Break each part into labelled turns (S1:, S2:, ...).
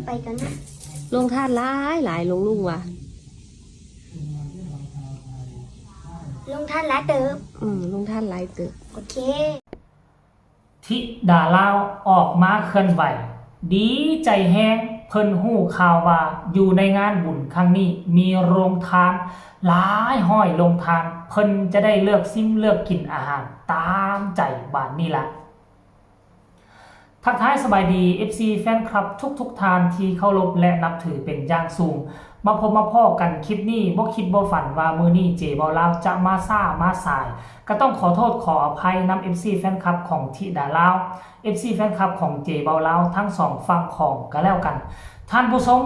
S1: ไปกันนะ
S2: ลงทานหลายลงลุงว่ะ
S1: ลงท่านละเติบ
S2: ลงทานหลายตึก
S1: โอเค
S3: ธิดาลาวออกมาเคลื่อนไหวดีใจแห้งเพิ่นหู้ข่าวว่าอยู่ในงานบุญครั้งนี้มีโรงทานหลายห้อยโรงทานเพิ่นจะได้เลือกซิมเลือกกินอาหารตามใจบ้านนี่ละทักทายสบายดี FC แฟนคลับทุกทานที่เคารพและนับถือเป็นอย่างสูงมาพบมาพ่อกันคลิปนี้บ่คิดบ่ฝันว่ามื้อนี้เจเบาลาวจะมาซ่ามาสายก็ต้องขอโทษขออภัยนำ FC แฟนคลับของธิดาลาว FC แฟนคลับของเจเบาลาวทั้งสองฝั่งของก็แล้วกันท่านผู้ชม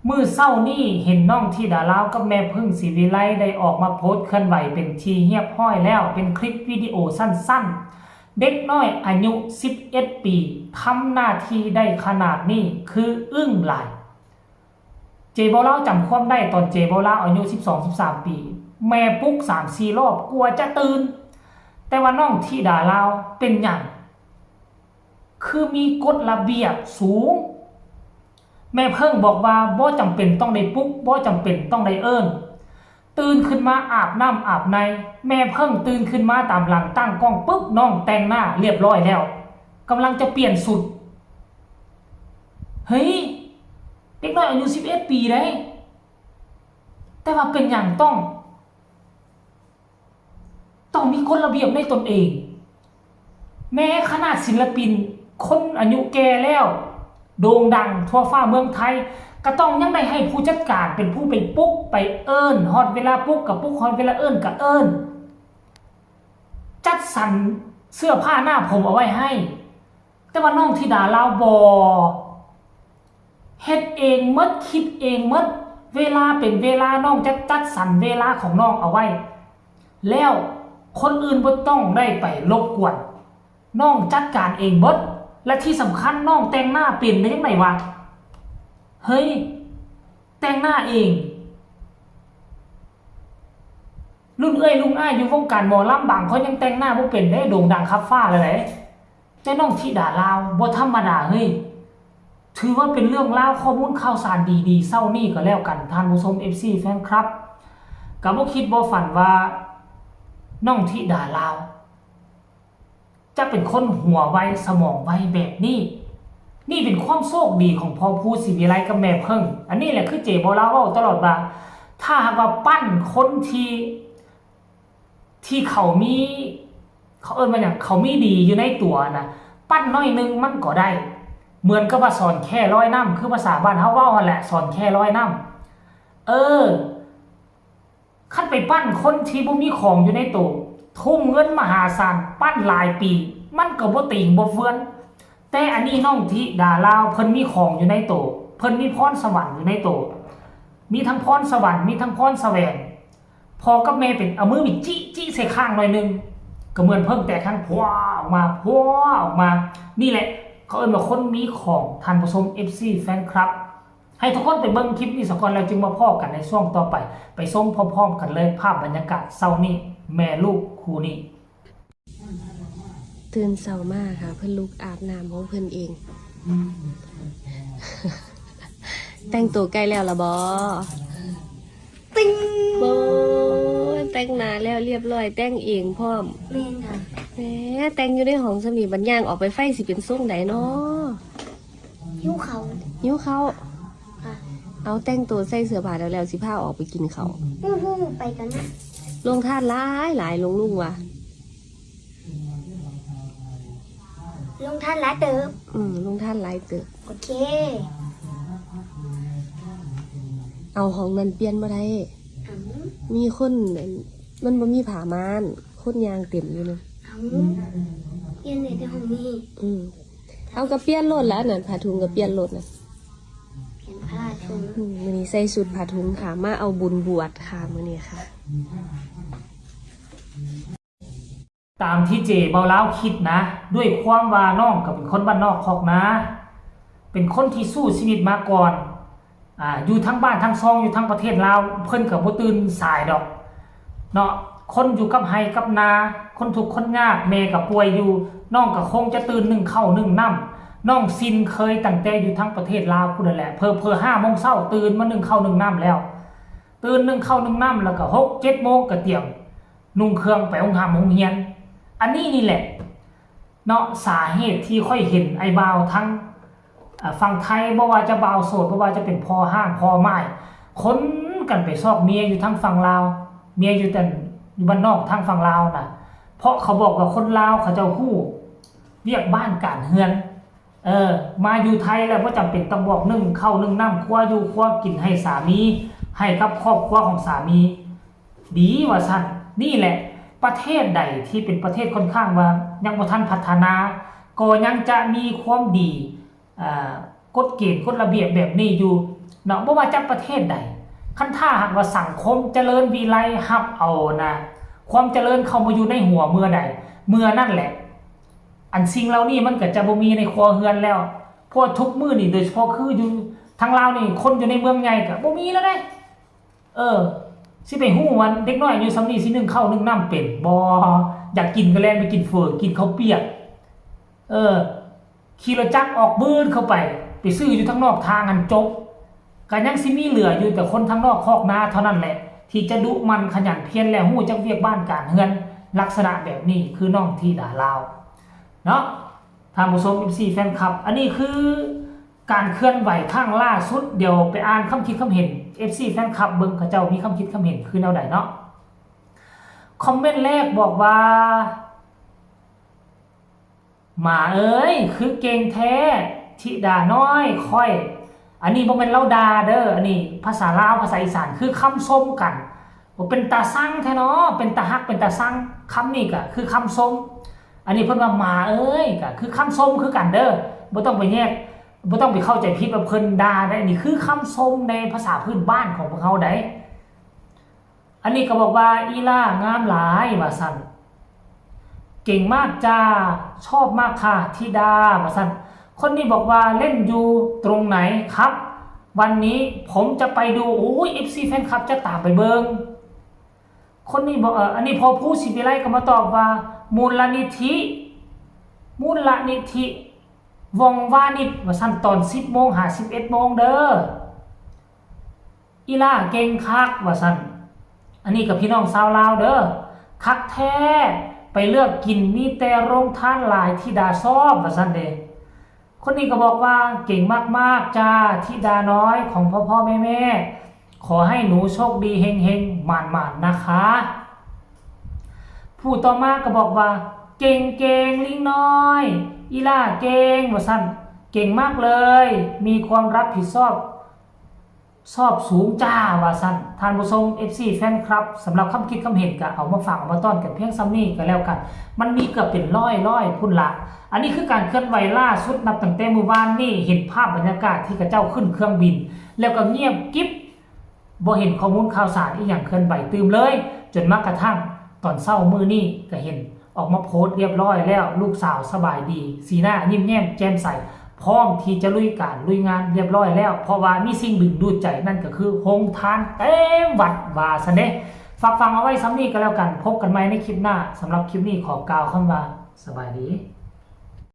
S3: มื้อเช้านี้เห็นน้องธิดาลาวกับแม่พึ่งศรีวิไลได้ออกมาโพสต์เคลื่อนไหวเป็นทีเรียบร้อยแล้วเป็นคลิปวิดีโอสั้นๆเด็กน้อยอายุ11ปีทำหน้าที่ได้ขนาดนี้คืออึ้งหลายเจเบาลาวจำความได้ตอนเจเบาลาวอายุ 12-13 ปีแม่ปลุก 3-4 รอบกลัวจะตื่นแต่ว่าน้องธิดาลาวเป็นหยังคือมีกฎระเบียบสูงแม่เพิ่งบอกว่าบ่จำเป็นต้องได้ปลุกบ่จำเป็นต้องได้เอิ้นตื่นขึ้นมาอาบน้ำอาบในแม่เพิ่งตื่นขึ้นมาตามหลังตั้งกล้องปุ๊บน้องแต่งหน้าเรียบร้อยแล้วกำลังจะเปลี่ยนสุดเฮ้ยเด็กน้อยอายุ11 ปีได้แต่ว่าเป็นอย่างต้องมีกฎระเบียบในตนเองแม้ขนาดศิลปินคนอายุแก่แล้วโด่งดังทั่วฟ้าเมืองไทยก็ต้องยังได้ให้ผู้จัดการเป็นผู้ไปปลุกไปเอิ้นฮอดเวลาปลุกกับปลุกฮอดเวลาเอิ้นกับเอิ้นจัดสรรเสื้อผ้าหน้าผมเอาไว้ให้แต่ว่าน้องธิดาลาวบ่เฮ็ดเองหมดคิดเองหมดเวลาเป็นเวลาน้องจะจัดสรรเวลาของน้องเอาไว้แล้วคนอื่นบ่ต้องได้ไปรบกวนน้องจัดการเองหมดและที่สำคัญน้องแต่งหน้าเป็นได้ยังไงวะเฮ้ยแต่งหน้าเองรุ่นเอ้ยลุงอ้ายอยู่วงการหมอลำบางเขายังแต่งหน้าบ่เป็นได้โด่งดังคับฟ้าเลยแหละแต่น้องธิดาลาวบ่ธรรมดาเฮ้ยถือว่าเป็นเรื่องราวข้อมูลข่าวสารดีๆเศร้านี่ก็แล้วกันท่านผู้ชม FC แฟนครับก็บ่คิดบ่ฝันว่าน้องธิดาลาวจะเป็นคนหัวไวสมองไวแบบนี้นี่เป็นความโชคดีของพ่อผู้ศรีวิไลกับแม่เพิ่งอันนี้แหละคือเจเบาลาวเว้าตลอดว่าถ้าหากว่าปั้นคนที่เขามีเขาเอิ้นว่าหยังเขามีดีอยู่ในตัวนะปั้นน้อยนึงมันก็ได้เหมือนกับว่าสอนแค่ร้อยน้ำคือภาษาบ้านเฮาเว้าหั่นแหละสอนแค่ร้อยน้ำคันไปปั้นคนที่บ่มีของอยู่ในตัวทุ่มเงินมหาศาลปั้นหลายปีมันก็บ่ติงบ่เฟื่อนแต่อันนี้น้องธิดาลาวเพิ่นมีของอยู่ในตัวเพิ่นมีพรสวรรค์อยู่ในตัวมีทั้งพรสวรรค์มีทั้งพรแสวงพอกับแม่เป็นเอามือไปจี้ใส่ข้างหน่อยนึงก็เหมือนเพิ่งแต่ข้างพวออกมานี่แหละเขาเอิ้นว่าคนมีของท่านผู้ชม FC แฟนคลับให้ทุกคนไปเบิ่งคลิปนี้สักก่อนแล้วจึงมาพ้อกันในช่วงต่อไปไปชมพร้อมๆกันเลยภาพบรรยากาศเช้านี้แม่ลูกคู่นี้
S2: ตื่นเช้ามากค่ะเพิ่นลุกอาบน้ำของเพิ่นเองแต่งตัวใกล้แล้วล่ะบ่
S1: ติ้ง
S2: โอ้แต่งหน้าแล้วเรียบร้อยแต่งเองพร้อม
S1: แม่นค่ะ
S2: แหมแต่งอยู่ในห้องสมีบัญญังออกไปไฟสิเป็นทรงใดเนาะ
S1: หิวเขา
S2: หิวข้าว
S1: ค่ะ
S2: เอาแต่งตัวใส่เสื้อผ้าแล้วสิพาออกไปกินข้าว
S1: ไปกันนะ
S2: ลงทานหลายลงลุงว่ะ
S1: ลงท่านละเติบ
S2: ลงทานหลายตึก
S1: โอเค
S2: เอาห้องนั้นเปลี่ยนบ่ได้
S1: อืม
S2: มีคนมันบ่มีผ้าม่านคนยางเต็มอยู่นึง
S1: เปลี่ยนในห้องนี้
S2: เอากระเปลี่ยนรถแล้วนั่นผ้าถุงกระเปลี่ยนรถน่ะ
S1: เปลี่ยนผ้าถุง
S2: มื้อนี้ใส่ชุดผ้าถุงค่ะมาเอาบุญบวชค่ะมื้อนี้ค่ะ
S3: ตามที่เจเบาลาวคิดนะด้วยความว่าน้องก็เป็นคนบ้านนอกคอกนะเป็นคนที่สู้ชีวิตมาก่อนอยู่ทั้งบ้านทั้งซองอยู่ทั้งประเทศลาวเพิ่นก็บ่ตื่นสายดอกเนาะคนอยู่กับไห้กับนาคนทุกข์คนยากแม่ก็ป่วยอยู่น้องก็คงจะตื่นนึ่งข้าวนึ่งน้ น้องซินเคยตั้งแต่อยู่ทั้งประเทศลาวพูดนั่นแหละเพอ5 โมงเช้าตื่นมา1 ข้าว 1 น้ำแล้วตื่น1 ข้าว 1 น้ำแล้วก็6 7 โมงก็เตรียมนุ่งเครื่องไปโรงเรียนอันนี้นี่แหละเนาะสาเหตุที่ค่อยเห็นไอ้บ่าวทั้งฝั่งไทยบ่ว่าจะบ่าวโสดบ่ว่าจะเป็นพ่อห้างพ่อไม้คนกันไปซอกเมียอยู่ทั้งฝั่งลาวเมียอยู่แต่อยู่บ้านนอกทางฝั่งลาวน่ะเพราะเขาบอกว่าคนลาวเขาเจ้าฮู้เรียกบ้านการเฮือนมาอยู่ไทยแล้วบ่จำเป็นต้องบอก1 ข้าว 1 น้ำครัวอยู่ครัวกินให้สามีให้กับครอบครัวของสามีดีว่าซั่นนี่แหละประเทศใดที่เป็นประเทศค่อนข้างว่ายังบ่ทันพัฒนาก็ยังจะมีความดีกฎเกณฑ์กฎระเบียบแบบนี้อยู่เนาะบ่ว่าจะประเทศใดคันถ้าหากว่าสังคมเจริญวิไลรับเอานะความเจริญเข้ามาอยู่ในหัวเมื่อใดเมื่อนั่นแหละอันสิ่งเหล่านี้มันก็จะบ่มีในครัวเรือนแล้วเพราะทุกมื้อนี่โดยเฉพาะคืออยู่ทางลาวนี่คนอยู่ในเมืองใหญ่ก็บ่มีแล้วเด้สิไปฮู้ว่าเด็กน้อยอายุส่ำนี้สิ1 ข้าว 1 น้ำเป็นบ่อยากกินก็แล่นไปกินเฟอกินข้าวเปียกขี่รถจักรออกบืนเข้าไปซื้ออยู่ทางนอกทางอันจบก็ยังสิมีเหลืออยู่แต่คนทางนอกคอกนาเท่านั้นแหละที่จะดุมันขยันเพียรและฮู้จักเวียกบ้านการเฮือนลักษณะแบบนี้คือน้องธิดาลาวเนาะท่านผู้ชม FC แฟนคลับอันนี้คือการเคลื่อนไหวข้างล่าสุดเดี๋ยวไปอ่านคำคิดคำเห็น FC แฟนคลับเบิ่งเขาเจ้ามีคำคิดคำเห็นคือแนวใดเนาะคอมเมนต์แรกบอกว่าหมาเอ้ยคือเก่งแท้ธิดาน้อยค่อยอันนี้บ่แม่นเล่าดาเด้ออันนี้ภาษาลาวภาษาอีสานคือคำส้มกันบ่เป็นตาสั่งแท้เนาะเป็นตาฮักเป็นตาสั่งคำนี้ก็คือคำส้มอันนี้เพิ่นว่าหมาเอ้ยก็คือคำส้มคือกันเด้อบ่ต้องไปแยกบ่ต้องไปเข้าใจผิดว่าเพิ่นด่าได้นี่คือคำส้มในภาษาพื้นบ้านของพวกเขาได้อันนี้ก็บอกว่าอีล่างามหลายว่าซั่นเก่งมากจ้าชอบมากค่ะธิดาว่าซั่นคนนี้บอกว่าเล่นอยู่ตรงไหนครับวันนี้ผมจะไปดูโอ้ย FC แฟนคลับจะตามไปเบิงคนนี้บอกอันนี้พอผู้สิวิไลก็มาตอบว่ามูลนิธิวงวานิชว่าซั่นตอน 10 โมง 51 โมงเด้ออีล่าเก่งคักว่าซั่นอันนี้กับพี่น้องชาวลาวเด้อคักแท้ไปเลือกกินมีแต่โรงทานหลายธิดาชอบว่าซั่นเด้คนนี้ก็บอกว่าเก่งมากๆจ้าธิดาน้อยของพ่อแม่ขอให้หนูโชคดีเฮงๆหมานๆนะคะผู้ต่อมาก็บอกว่าเก่งลิงน้อยอีล่าเก่งว่าซั่นเก่งมากเลยมีความรับผิดชอบสูงจ้าว่าซั่นท่านผู้ชม FC แฟนคลับสำหรับคำคิดคำเห็นก็เอามาฝากเอามาต้อนกันเพียงซ้ำนี้ก็แล้วกันมันมีเกือบเป็นร้อยพุ่นละอันนี้คือการเคลื่อนไหวล่าสุดนับตั้งแต่เมื่อวานนี้เห็นภาพบรรยากาศที่กระเจ้าขึ้นเครื่องบินแล้วก็เงียบกิ๊บบ่เห็นข้อมูลข่าวสารอีหยังเคลื่อนไหวตื่มเลยจนมากระทั่งตอนเช้ามื้อนี้ก็เห็นออกมาโพสต์เรียบร้อยแล้วลูกสาวสบายดีสีหน้ายิ้มแย้มแจ่มใสพร้อมที่จะลุยงานเรียบร้อยแล้วเพราะว่ามีสิ่งดึงดูดใจนั่นก็คือโฮงทานเต็มวัดว่าซะเด้ฝากฟังเอาไว้ซ้ำนี้ก็แล้วกันพบกันใหม่ในคลิปหน้าสำหรับคลิปนี้ขอกล่าวคำว่าสบายดี